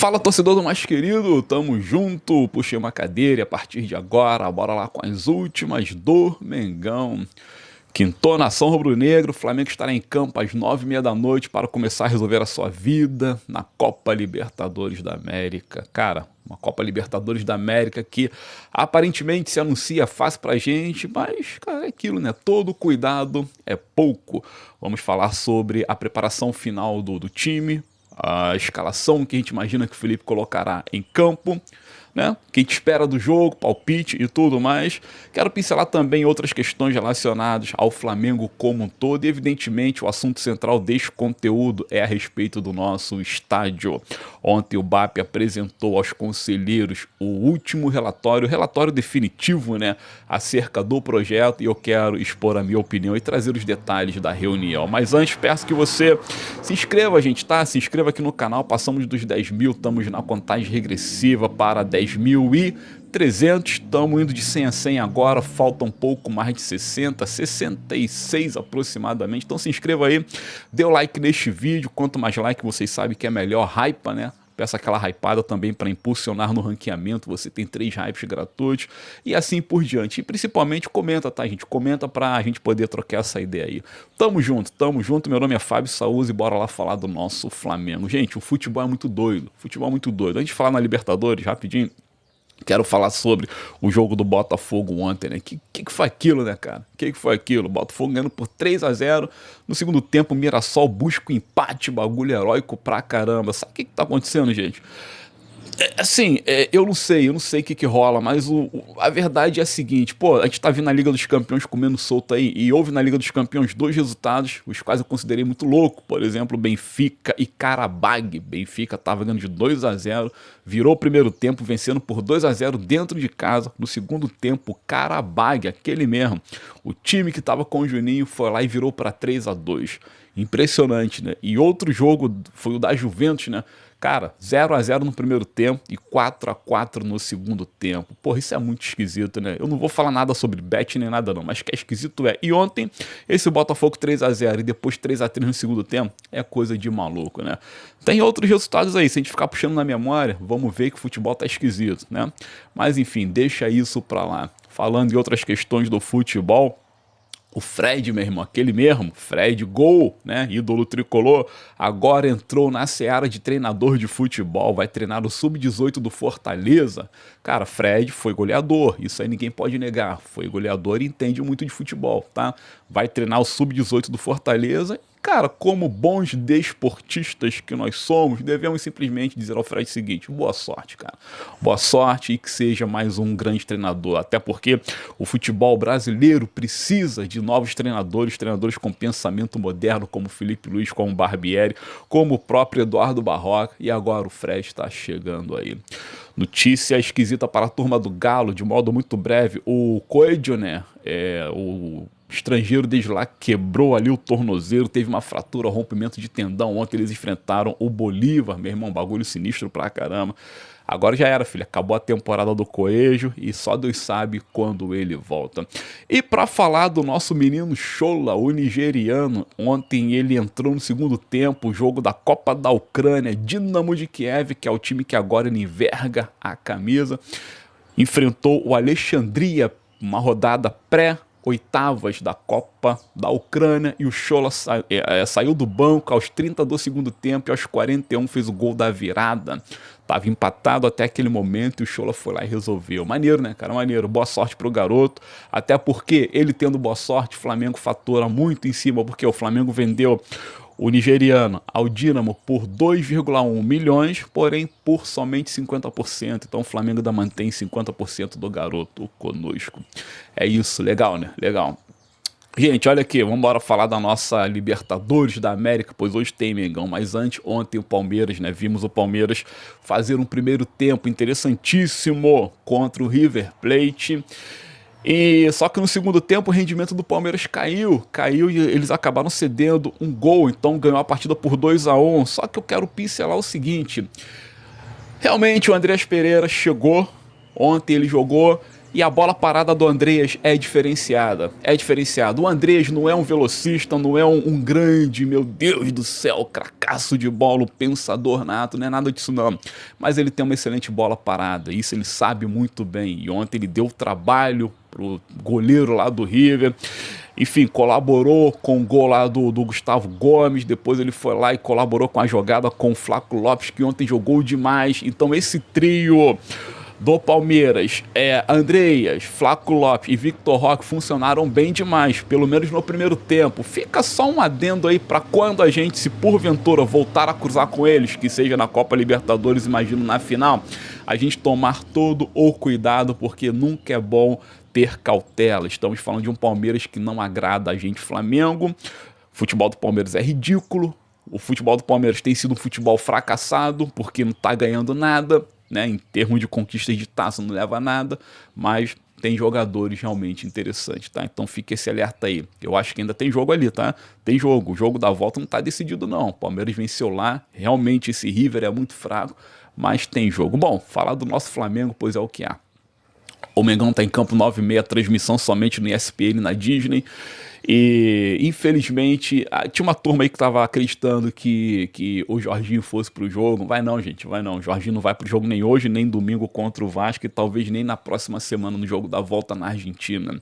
Fala, torcedor do mais querido, tamo junto, puxei uma cadeira e a partir de agora, bora lá com as últimas do Mengão. Quintou nação rubro-negro, o Flamengo estará em campo às 9h30 da noite para começar a resolver a sua vida na Copa Libertadores da América. Cara, uma Copa Libertadores da América que aparentemente se anuncia fácil pra gente, mas, cara, é aquilo, né? Todo cuidado é pouco. Vamos falar sobre a preparação final do time, a escalação que a gente imagina que o Felipe colocará em campo, né? O que a gente espera do jogo, palpite e tudo mais. Quero pincelar também outras questões relacionadas ao Flamengo como um todo e, evidentemente, o assunto central deste conteúdo é a respeito do nosso estádio. Ontem o BAP apresentou aos conselheiros o último relatório, o relatório definitivo, né, acerca do projeto, e eu quero expor a minha opinião e trazer os detalhes da reunião. Mas antes, peço que você se inscreva, gente, tá? Se inscreva aqui no canal, passamos dos 10 mil, estamos na contagem regressiva para 10.300, estamos indo de 100 a 100 agora, falta um pouco mais de 60, 66 aproximadamente, então se inscreva aí, dê o like neste vídeo, quanto mais like vocês sabem que é melhor, hypa, né? Peça aquela hypada também para impulsionar no ranqueamento, você tem 3 hypes gratuitos e assim por diante. E principalmente comenta, tá, gente? Comenta pra gente poder trocar essa ideia aí. Tamo junto. Meu nome é Fábio Saúz e bora lá falar do nosso Flamengo. Gente, o futebol é muito doido, Antes de falar na Libertadores, rapidinho, quero falar sobre o jogo do Botafogo ontem, né? Que foi aquilo, né, cara? Que foi aquilo? Botafogo ganhando por 3-0. No segundo tempo, o Mirassol busca o empate, bagulho heróico pra caramba. Sabe o que tá acontecendo, gente? Eu não sei o que rola, mas a verdade é a seguinte, pô, a gente tá vendo a Liga dos Campeões comendo solto aí, e houve na Liga dos Campeões 2 resultados, os quais eu considerei muito louco, por exemplo, Benfica e Qarabag. Benfica tava ganhando de 2-0, virou o primeiro tempo vencendo por 2-0 dentro de casa, no segundo tempo, Qarabag, aquele mesmo, o time que tava com o Juninho foi lá e virou para 3-2, impressionante, né? E outro jogo foi o da Juventus, né? Cara, 0-0 no primeiro tempo e 4-4 no segundo tempo. Porra, isso é muito esquisito, né? Eu não vou falar nada sobre bet nem nada não, mas que é esquisito é. E ontem, esse Botafogo 3-0 e depois 3-3 no segundo tempo é coisa de maluco, né? Tem outros resultados aí, se a gente ficar puxando na memória, vamos ver que o futebol tá esquisito, né? Mas enfim, deixa isso pra lá. Falando em outras questões do futebol, o Fred, meu irmão, aquele mesmo, Fred Gol, né, ídolo tricolor, agora entrou na seara de treinador de futebol, vai treinar o Sub-18 do Fortaleza. Cara, Fred foi goleador, isso aí ninguém pode negar, foi goleador e entende muito de futebol, tá? Vai treinar o Sub-18 do Fortaleza. Cara, como bons desportistas que nós somos, devemos simplesmente dizer ao Fred o seguinte: boa sorte, cara. Boa sorte e que seja mais um grande treinador. Até porque o futebol brasileiro precisa de novos treinadores, treinadores com pensamento moderno, como Felipe Luiz, como Barbieri, como o próprio Eduardo Barroca. E agora o Fred está chegando aí. Notícia esquisita para a turma do Galo, de modo muito breve. O Coelho, né? O estrangeiro desde lá quebrou ali o tornozelo, teve uma fratura, rompimento de tendão. Ontem eles enfrentaram o Bolívar, meu irmão, bagulho sinistro pra caramba. Agora já era, filho, acabou a temporada do Coelho e só Deus sabe quando ele volta. E pra falar do nosso menino Shola, o nigeriano, ontem ele entrou no segundo tempo, o jogo da Copa da Ucrânia, Dinamo de Kiev, que é o time que agora ele enverga a camisa, enfrentou o Alexandria, uma rodada pré-oitavas da Copa da Ucrânia, e o Shola saiu do banco aos 30 do segundo tempo e aos 41 fez o gol da virada. Tava empatado até aquele momento e o Shola foi lá e resolveu. Maneiro, né, cara? Maneiro. Boa sorte pro garoto. Até porque ele tendo boa sorte, o Flamengo fatura muito em cima, porque o Flamengo vendeu o nigeriano ao Dinamo por 2,1 milhões, porém por somente 50%. Então o Flamengo ainda mantém 50% do garoto conosco. É isso, legal, né? Legal. Gente, olha aqui, vamos embora falar da nossa Libertadores da América, pois hoje tem Mengão, mas antes, ontem o Palmeiras, né, vimos o Palmeiras fazer um primeiro tempo interessantíssimo contra o River Plate, e só que no segundo tempo o rendimento do Palmeiras caiu e eles acabaram cedendo um gol, então ganhou a partida por 2-1, só que eu quero pincelar o seguinte, realmente o Andreas Pereira chegou, ontem ele jogou, E a bola parada do Andreas é diferenciada. É diferenciada. O Andreas não é um velocista, não é um grande, meu Deus do céu, cracaço de bola, pensador nato, não é nada disso não. Mas ele tem uma excelente bola parada. Isso ele sabe muito bem. E ontem ele deu trabalho pro goleiro lá do River. Enfim, colaborou com o gol lá do Gustavo Gomes. Depois ele foi lá e colaborou com a jogada com o Flaco Lopes, que ontem jogou demais. Então esse trio do Palmeiras, Andreas, Flaco Lopes e Victor Roque funcionaram bem demais, pelo menos no primeiro tempo. Fica só um adendo aí para quando a gente, se porventura voltar a cruzar com eles, que seja na Copa Libertadores, imagino na final, a gente tomar todo o cuidado, porque nunca é bom ter cautela. Estamos falando de um Palmeiras que não agrada a gente, Flamengo. O futebol do Palmeiras é ridículo. O futebol do Palmeiras tem sido um futebol fracassado, porque não está ganhando nada, né? Em termos de conquistas de taça não leva a nada, mas tem jogadores realmente interessantes, tá? Então fica esse alerta aí. Eu acho que ainda tem jogo ali, tá? Tem jogo. O jogo da volta não tá decidido, não. O Palmeiras venceu lá. Realmente esse River é muito fraco, mas tem jogo. Bom, falar do nosso Flamengo, pois é o que há. O Mengão tá em campo 9h30, transmissão somente no ESPN, na Disney. E, infelizmente, tinha uma turma aí que tava acreditando que o Jorginho fosse pro jogo. Vai não, gente, vai não. O Jorginho não vai pro jogo nem hoje, nem domingo contra o Vasco, e talvez nem na próxima semana no jogo da volta na Argentina.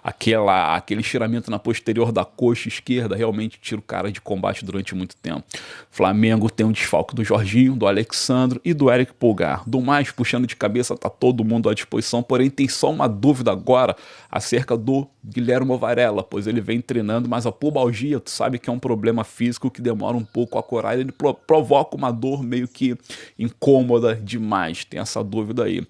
Aquele estiramento na posterior da coxa esquerda realmente tira o cara de combate durante muito tempo. Flamengo tem um desfalque do Jorginho, do Alexandro e do Eric Pulgar. Do mais, puxando de cabeça, tá todo mundo à disposição, porém tem só uma dúvida agora acerca do Guilherme Varela, pois ele vem treinando, mas a pubalgia, tu sabe que é um problema físico que demora um pouco a curar, ele provoca uma dor meio que incômoda demais, tem essa dúvida aí.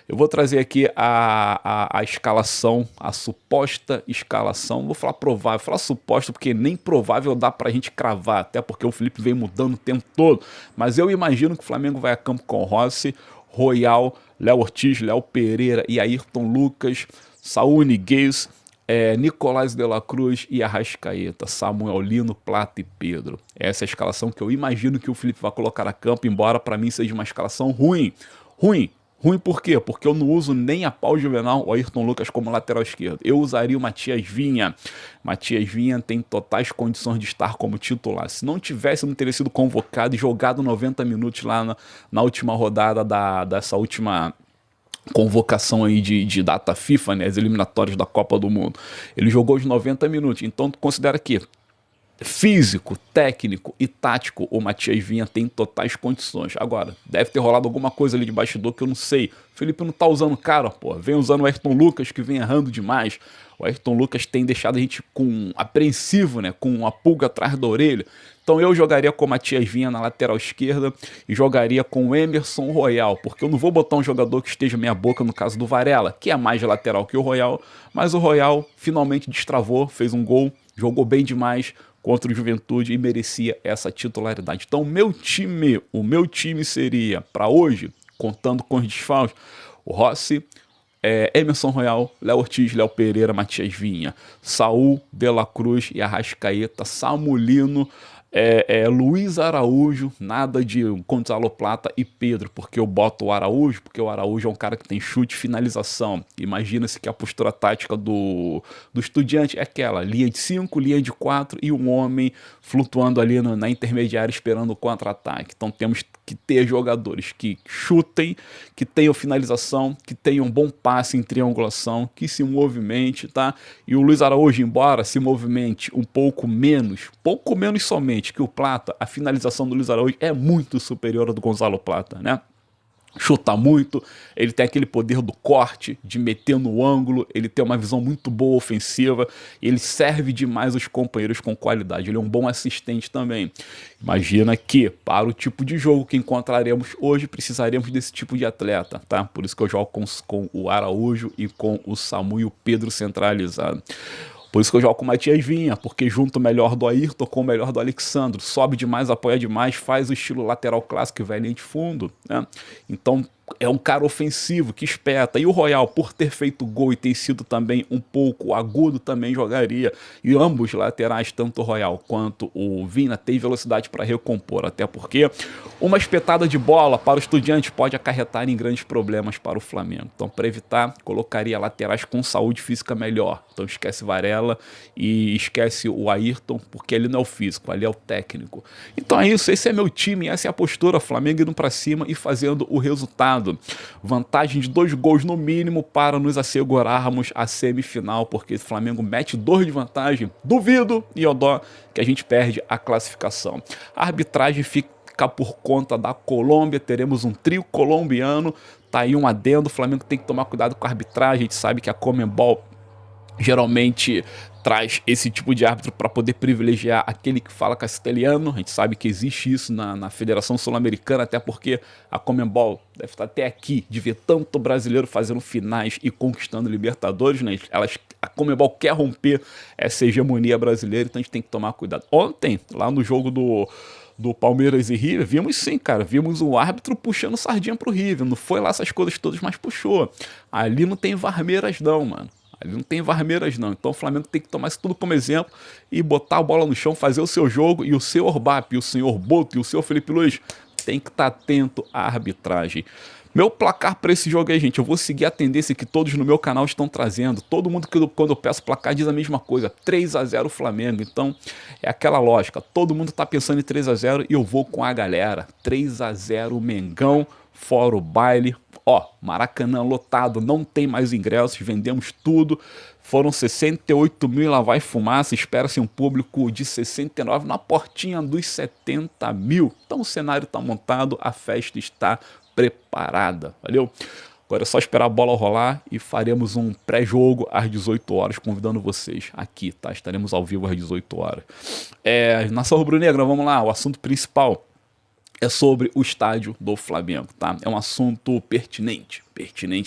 Eu vou trazer aqui a escalação, a suposta escalação, vou falar provável, vou falar suposta porque nem provável dá pra gente cravar, até porque o Felipe vem mudando o tempo todo, mas eu imagino que o Flamengo vai a campo com Rossi, Royal, Léo Ortiz, Léo Pereira e Ayrton Lucas, Saúl Ñíguez, Nicolás de la Cruz e Arrascaeta, Samuel Lino, Plata e Pedro. Essa é a escalação que eu imagino que o Felipe vai colocar a campo, embora para mim seja uma escalação ruim. Ruim por quê? Porque eu não uso nem a pau Juvenal ou Ayrton Lucas como lateral esquerdo. Eu usaria o Matias Vinha. Matias Vinha tem totais condições de estar como titular. Se não tivesse, não teria sido convocado e jogado 90 minutos lá na última rodada dessa última convocação aí de data FIFA, né, as eliminatórias da Copa do Mundo. Ele jogou os 90 minutos, então tu considera que físico, técnico e tático o Matias Vinha tem totais condições. Agora, deve ter rolado alguma coisa ali de bastidor que eu não sei. O Felipe não tá usando o cara, pô. Vem usando o Ayrton Lucas, que vem errando demais. O Ayrton Lucas tem deixado a gente apreensivo, né, com uma pulga atrás da orelha. Então eu jogaria com o Matias Vinha na lateral esquerda e jogaria com o Emerson Royal, porque eu não vou botar um jogador que esteja meia boca, no caso do Varela, que é mais lateral que o Royal, mas o Royal finalmente destravou, fez um gol, jogou bem demais contra o Juventude e merecia essa titularidade. Então o meu time seria, para hoje, contando com os desfalques, o Rossi, Emerson Royal, Léo Ortiz, Léo Pereira, Matias Vinha, Saúl, De la Cruz e Arrascaeta, Samulino, Luiz Araújo, nada de Gonzalo Plata e Pedro, porque eu boto o Araújo, porque o Araújo é um cara que tem chute e finalização. Imagina-se que a postura tática do Estudiante é aquela, linha de 5, linha de 4 e um homem flutuando ali na intermediária esperando o contra-ataque. Então temos que ter jogadores que chutem, que tenham finalização, que tenham bom passe em triangulação, que se movimente, tá? E o Luiz Araújo, embora se movimente um pouco menos somente que o Plata, a finalização do Luiz Araújo é muito superior à do Gonzalo Plata, né? Chuta muito, ele tem aquele poder do corte, de meter no ângulo, ele tem uma visão muito boa ofensiva, ele serve demais os companheiros com qualidade, ele é um bom assistente também. Imagina que, para o tipo de jogo que encontraremos hoje, precisaremos desse tipo de atleta, tá? Por isso que eu jogo com o Araújo e com o Samu e o Pedro centralizado. Por isso que eu jogo com o Matias Vinha, porque junto o melhor do Ayrton com o melhor do Alexandro. Sobe demais, apoia demais, faz o estilo lateral clássico e vai linha de fundo, né? Então é um cara ofensivo que espeta. E o Royal, por ter feito gol e ter sido também um pouco agudo, também jogaria. E ambos laterais, tanto o Royal quanto o Vina, têm velocidade para recompor. Até porque uma espetada de bola para o Estudiantes pode acarretar em grandes problemas para o Flamengo. Então, para evitar, colocaria laterais com saúde física melhor. Então, esquece Varela e esquece o Ayrton, porque ele não é o físico, ali é o técnico. Então é isso, esse é meu time, essa é a postura. Flamengo indo para cima e fazendo o resultado. Vantagem de 2 gols no mínimo para nos assegurarmos a semifinal, porque o Flamengo mete 2 de vantagem, duvido, e Odó, que a gente perde a classificação. A arbitragem fica por conta da Colômbia, teremos um trio colombiano, tá aí um adendo, o Flamengo tem que tomar cuidado com a arbitragem, a gente sabe que a Conmebol geralmente traz esse tipo de árbitro para poder privilegiar aquele que fala castelhano. A gente sabe que existe isso na Federação Sul-Americana, até porque a Conmebol deve estar até aqui de ver tanto brasileiro fazendo finais e conquistando Libertadores, né? A Conmebol quer romper essa hegemonia brasileira, então a gente tem que tomar cuidado. Ontem, lá no jogo do Palmeiras e River, vimos sim, cara, vimos o árbitro puxando sardinha pro River, não foi lá essas coisas todas, mas puxou. Ali não tem varmeiras não, mano. Ali não tem varmeiras não, então o Flamengo tem que tomar isso tudo como exemplo e botar a bola no chão, fazer o seu jogo, e o seu Orbap, e o senhor Boto e o seu Felipe Luiz tem que estar atento à arbitragem. Meu placar para esse jogo aí, gente, eu vou seguir a tendência que todos no meu canal estão trazendo. Todo mundo que quando eu peço placar diz a mesma coisa, 3-0 Flamengo. Então é aquela lógica, todo mundo tá pensando em 3-0 e eu vou com a galera. 3-0 Mengão, fora o baile. Ó, Maracanã lotado, não tem mais ingressos, vendemos tudo. Foram 68 mil, lá vai fumaça, espera-se um público de 69 na portinha dos 70 mil. Então o cenário está montado, a festa está preparada, valeu? Agora é só esperar a bola rolar e faremos um pré-jogo às 18 horas, convidando vocês aqui, tá? Estaremos ao vivo às 18 horas. Nação Rubro-Negra, vamos lá, o assunto principal é sobre o estádio do Flamengo, tá? É um assunto pertinente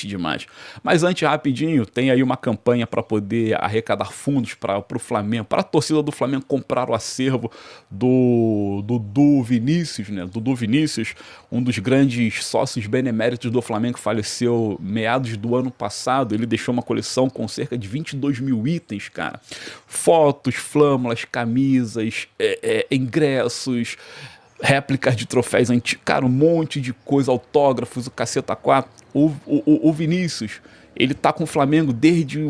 demais. Mas antes, rapidinho, tem aí uma campanha para poder arrecadar fundos para o Flamengo, para a torcida do Flamengo comprar o acervo do Dudu Vinícius, né? Dudu Vinícius, um dos grandes sócios beneméritos do Flamengo, faleceu meados do ano passado. Ele deixou uma coleção com cerca de 22 mil itens, cara. Fotos, flâmulas, camisas, ingressos, réplicas de troféus antigos, cara, um monte de coisa, autógrafos, o caceta 4. O Vinícius, ele tá com o Flamengo desde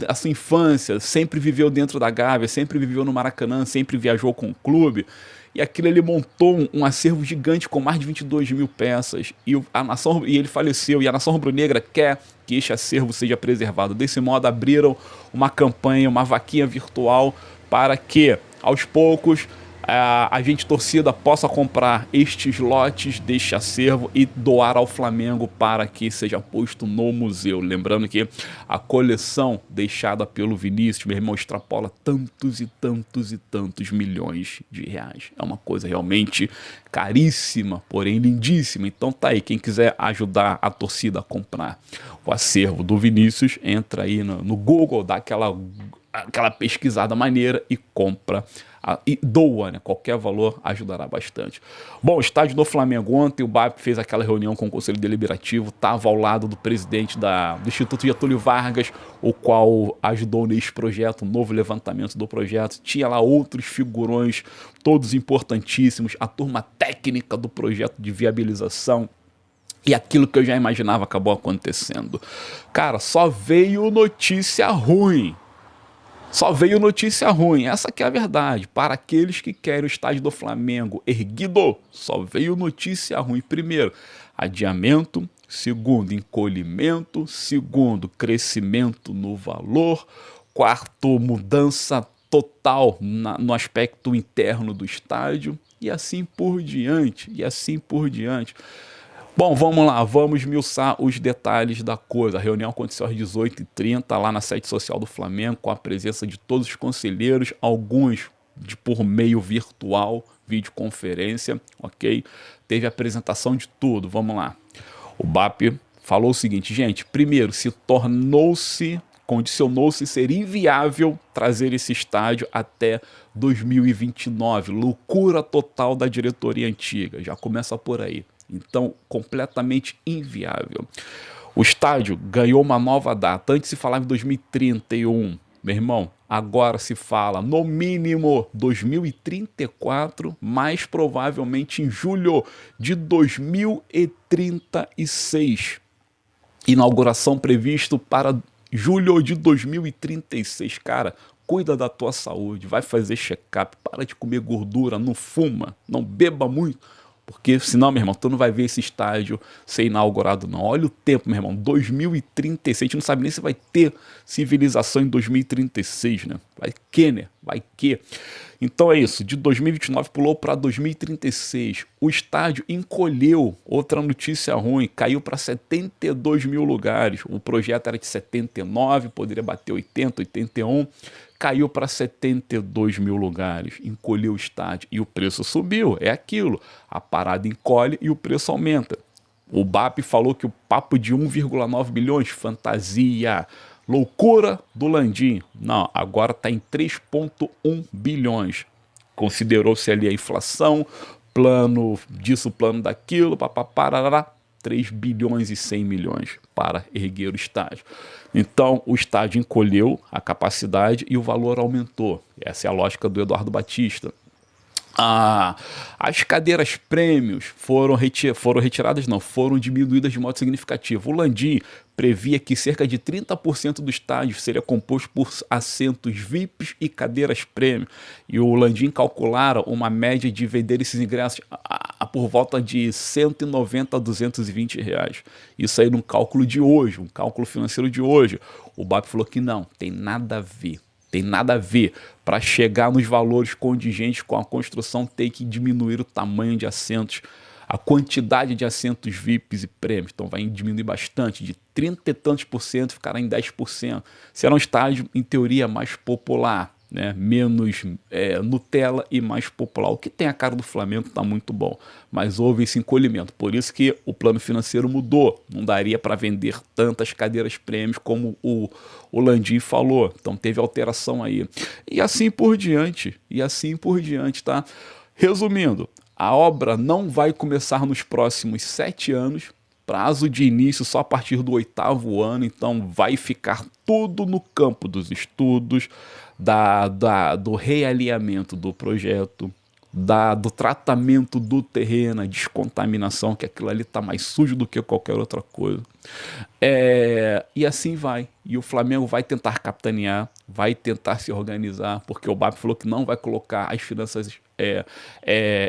a sua infância, sempre viveu dentro da Gávea, sempre viveu no Maracanã, sempre viajou com o clube, e aquilo ele montou um acervo gigante com mais de 22 mil peças, e ele faleceu, e a Nação Rubro-Negra quer que este acervo seja preservado. Desse modo, abriram uma campanha, uma vaquinha virtual, para que, aos poucos, a gente torcida possa comprar estes lotes deste acervo e doar ao Flamengo para que seja posto no museu. Lembrando que a coleção deixada pelo Vinícius, meu irmão, extrapola tantos e tantos e tantos milhões de reais. É uma coisa realmente caríssima, porém lindíssima. Então tá aí, quem quiser ajudar a torcida a comprar o acervo do Vinícius, entra aí no Google, dá aquela pesquisada maneira e compra e doa, né? Qualquer valor ajudará bastante. Bom, o estádio do Flamengo, ontem o BAP fez aquela reunião com o Conselho Deliberativo, estava ao lado do presidente do Instituto Getúlio Vargas, o qual ajudou nesse projeto, um novo levantamento do projeto. Tinha lá outros figurões, todos importantíssimos, a turma técnica do projeto de viabilização. E aquilo que eu já imaginava acabou acontecendo. Cara, só veio notícia ruim. Só veio notícia ruim, essa que é a verdade. Para aqueles que querem o estádio do Flamengo erguido, só veio notícia ruim. Primeiro, adiamento. Segundo, encolhimento. Segundo, crescimento no valor. Quarto, mudança total no aspecto interno do estádio. E assim por diante, Bom, vamos lá, vamos esmiuçar os detalhes da coisa. A reunião aconteceu às 18h30 lá na sede social do Flamengo, com a presença de todos os conselheiros, alguns por meio virtual, videoconferência, ok? Teve apresentação de tudo, vamos lá. O BAP falou o seguinte, gente, primeiro, condicionou-se ser inviável trazer esse estádio até 2029. Loucura total da diretoria antiga, já começa por aí. Então, completamente inviável. O estádio ganhou uma nova data. Antes se falava em 2031. Meu irmão, agora se fala no mínimo 2034, mais provavelmente em julho de 2036. Inauguração previsto para julho de 2036. Cara, cuida da tua saúde, vai fazer check-up, para de comer gordura, não fuma, não beba muito, porque senão, meu irmão, tu não vai ver esse estádio ser inaugurado não. Olha o tempo, meu irmão, 2036, a gente não sabe nem se vai ter civilização em 2036, né? Vai que, né? Vai que. Então é isso, de 2029 pulou para 2036. O estádio encolheu, outra notícia ruim, caiu para 72 mil lugares. O projeto era de 79, poderia bater 80, 81. Caiu para 72 mil lugares, encolheu o estádio e o preço subiu. É aquilo, a parada encolhe e o preço aumenta. O BAP falou que o papo de 1,9 bilhões, fantasia, loucura do Landim. Não, agora está em 3,1 bilhões. Considerou-se ali a inflação, plano disso, plano daquilo, papapá, 3 bilhões e 100 milhões para erguer o estádio. Então, o estádio encolheu a capacidade e o valor aumentou. Essa é a lógica do Eduardo Batista. As cadeiras prêmios foram retiradas, não, foram diminuídas de modo significativo. O Landim previa que cerca de 30% do estádio seria composto por assentos VIPs e cadeiras prêmio. E o Landim calculara uma média de vender esses ingressos por volta de 190 a 220 reais. Isso aí num cálculo de hoje, um cálculo financeiro de hoje. O BAP falou que não, tem nada a ver. Tem nada a ver. Para chegar nos valores contingentes com a construção, tem que diminuir o tamanho de assentos, a quantidade de assentos VIPs e prêmios. Então vai diminuir bastante, de 30 e tantos por cento ficará em 10%. Será um estádio, em teoria, mais popular, né? Menos Nutella e mais popular. O que tem a cara do Flamengo está muito bom, mas houve esse encolhimento. Por isso que o plano financeiro mudou. Não daria para vender tantas cadeiras prêmios como o Landim falou. Então teve alteração aí. E assim por diante. Tá? Resumindo, a obra não vai começar nos próximos 7 anos. Prazo de início só a partir do 8º ano, então vai ficar tudo no campo dos estudos, do realinhamento do projeto, do tratamento do terreno, a descontaminação, que aquilo ali está mais sujo do que qualquer outra coisa. E assim vai. E o Flamengo vai tentar capitanear, vai tentar se organizar, porque o BAP falou que não vai colocar as finanças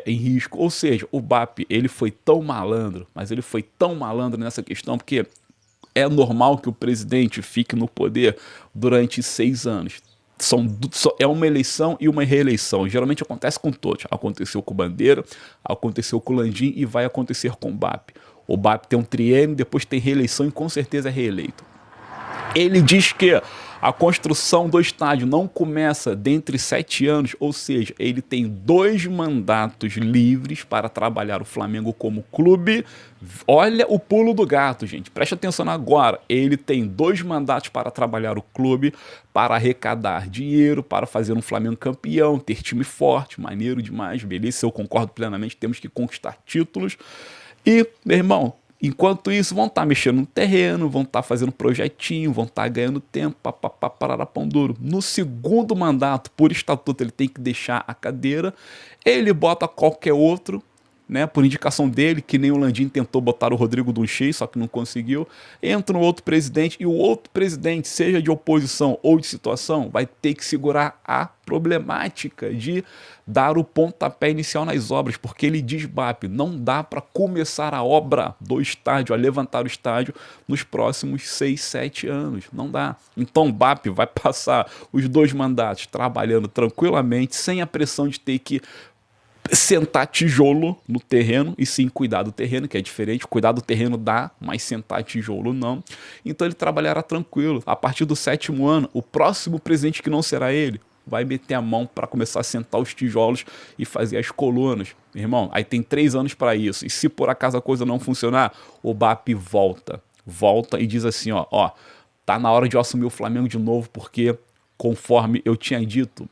em risco. Ou seja, o BAP ele foi tão malandro, mas ele foi tão malandro nessa questão, porque é normal que o presidente fique no poder durante 6 anos. É uma eleição e uma reeleição. Geralmente acontece com todos. Aconteceu com o Bandeira, aconteceu com o Landim e vai acontecer com o BAP. O BAP tem um triênio, depois tem reeleição e com certeza é reeleito. Ele diz que a construção do estádio não começa dentre 7 anos, ou seja, ele tem 2 mandatos livres para trabalhar o Flamengo como clube. Olha o pulo do gato, gente. Preste atenção agora. Ele tem 2 mandatos para trabalhar o clube, para arrecadar dinheiro, para fazer um Flamengo campeão, ter time forte, maneiro demais, beleza? Eu concordo plenamente, temos que conquistar títulos. E, meu irmão, enquanto isso, vão estar mexendo no terreno, vão estar fazendo projetinho, vão estar ganhando tempo, pão duro. No segundo mandato, por estatuto, ele tem que deixar a cadeira, ele bota qualquer outro, né, por indicação dele, que nem o Landim tentou botar o Rodrigo Dunchei, só que não conseguiu. Entra um outro presidente e o outro presidente, seja de oposição ou de situação, vai ter que segurar a problemática de dar o pontapé inicial nas obras, porque ele diz, BAP, não dá para começar a obra do estádio, a levantar o estádio nos próximos 6, 7 anos. Não dá. Então o BAP vai passar os 2 mandatos trabalhando tranquilamente, sem a pressão de ter que sentar tijolo no terreno e sim cuidar do terreno, que é diferente. Cuidar do terreno dá, mas sentar tijolo não. Então ele trabalhará tranquilo. A partir do 7º ano, o próximo presidente, que não será ele, vai meter a mão para começar a sentar os tijolos e fazer as colunas. Irmão, aí tem 3 anos para isso. E se por acaso a coisa não funcionar, o BAP volta e diz assim, ó, tá na hora de eu assumir o Flamengo de novo, porque conforme eu tinha dito,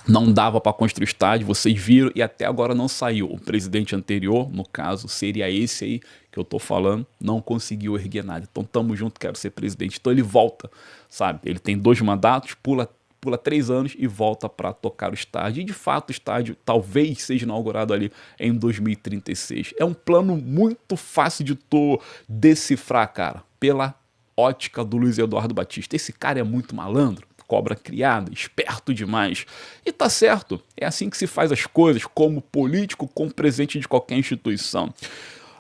Não dava para construir o estádio, vocês viram, e até agora não saiu. O presidente anterior, no caso, seria esse aí que eu tô falando, não conseguiu erguer nada. Então tamo junto, quero ser presidente. Então ele volta, sabe? Ele tem 2 mandatos, pula 3 anos e volta para tocar o estádio. E de fato o estádio talvez seja inaugurado ali em 2036. É um plano muito fácil de tu decifrar, cara, pela ótica do Luiz Eduardo Batista. Esse cara é muito malandro, cobra criada, esperto demais. E tá certo, é assim que se faz as coisas, como político, como presidente de qualquer instituição.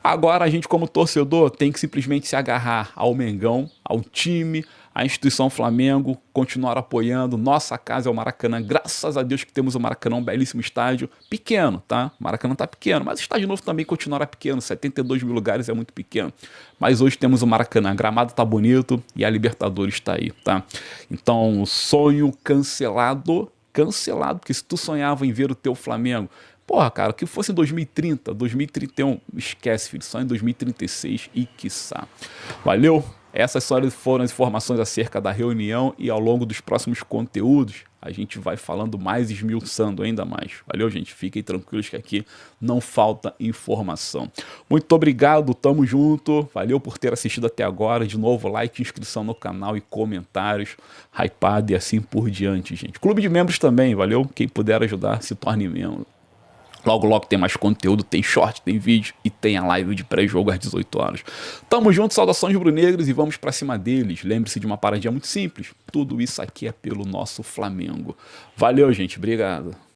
Agora a gente, como torcedor, tem que simplesmente se agarrar ao Mengão, ao time, à instituição Flamengo, continuar apoiando. Nossa casa é o Maracanã. Graças a Deus que temos o Maracanã, um belíssimo estádio. Pequeno, tá? O Maracanã tá pequeno, mas o estádio novo também continuará pequeno. 72 mil lugares é muito pequeno. Mas hoje temos o Maracanã. O gramado tá bonito e a Libertadores tá aí, tá? Então, sonho cancelado. Cancelado, porque se tu sonhava em ver o teu Flamengo, porra, cara, que fosse em 2030, 2031, esquece, filho, só em 2036 e quiçá. Valeu? Essas só foram as informações acerca da reunião e ao longo dos próximos conteúdos a gente vai falando mais, esmiuçando ainda mais. Valeu, gente? Fiquem tranquilos que aqui não falta informação. Muito obrigado, tamo junto. Valeu por ter assistido até agora. De novo, like, inscrição no canal e comentários. Hypado e assim por diante, gente. Clube de membros também, valeu? Quem puder ajudar, se torne membro. Logo, logo tem mais conteúdo, tem short, tem vídeo e tem a live de pré-jogo às 18 horas. Tamo junto, saudações rubro-negros e vamos pra cima deles. Lembre-se de uma paradinha muito simples. Tudo isso aqui é pelo nosso Flamengo. Valeu, gente. Obrigado.